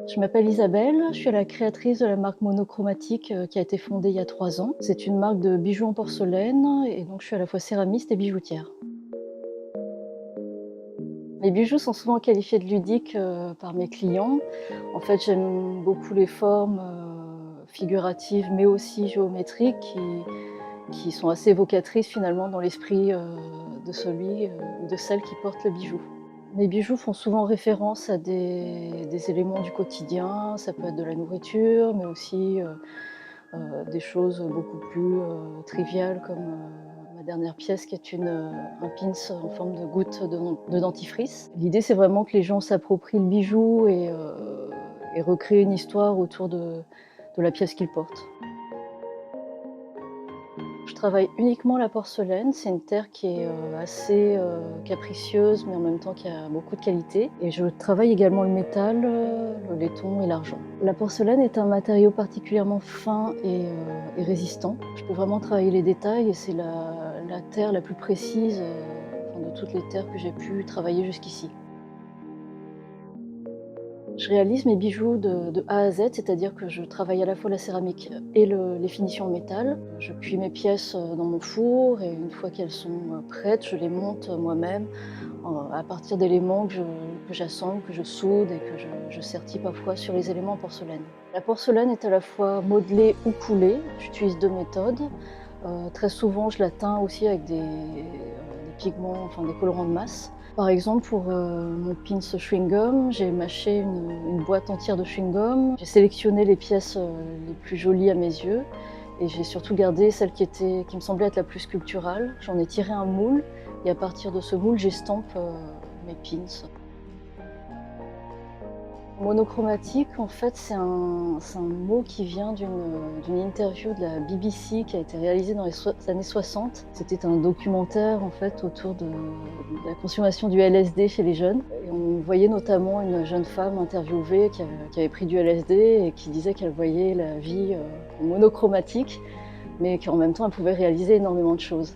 Je m'appelle Isabelle, je suis la créatrice de la marque Monochromatique qui a été fondée il y a 3 ans. C'est une marque de bijoux en porcelaine et donc je suis à la fois céramiste et bijoutière. Mes bijoux sont souvent qualifiés de ludiques par mes clients. En fait, j'aime beaucoup les formes figuratives mais aussi géométriques qui sont assez évocatrices finalement dans l'esprit de celui ou de celle qui porte le bijou. Mes bijoux font souvent référence à des éléments du quotidien, ça peut être de la nourriture, mais aussi des choses beaucoup plus triviales comme ma dernière pièce qui est un pins en forme de goutte de dentifrice. L'idée c'est vraiment que les gens s'approprient le bijou et recréent une histoire autour de la pièce qu'ils portent. Je travaille uniquement la porcelaine, c'est une terre qui est assez capricieuse mais en même temps qui a beaucoup de qualité. Et je travaille également le métal, le laiton et l'argent. La porcelaine est un matériau particulièrement fin et résistant. Je peux vraiment travailler les détails et c'est la terre la plus précise enfin, de toutes les terres que j'ai pu travailler jusqu'ici. Je réalise mes bijoux de A à Z, c'est-à-dire que je travaille à la fois la céramique et les finitions en métal. Je cuis mes pièces dans mon four et une fois qu'elles sont prêtes, je les monte moi-même à partir d'éléments que j'assemble, que je soude et que je sertis parfois sur les éléments en porcelaine. La porcelaine est à la fois modelée ou coulée. J'utilise 2 méthodes. Très souvent, je la teins aussi avec des pigments, enfin des colorants de masse. Par exemple, pour mon pins chewing-gum, j'ai mâché une boîte entière de chewing-gum. J'ai sélectionné les pièces les plus jolies à mes yeux et j'ai surtout gardé celle qui me semblait être la plus sculpturale. J'en ai tiré un moule et à partir de ce moule, j'estampe mes pins. Monochromatique, en fait, c'est un mot qui vient d'une interview de la BBC qui a été réalisée dans les années 60. C'était un documentaire, en fait, autour de la consommation du LSD chez les jeunes. Et on voyait notamment une jeune femme interviewée qui avait pris du LSD et qui disait qu'elle voyait la vie monochromatique, mais qu'en même temps, elle pouvait réaliser énormément de choses.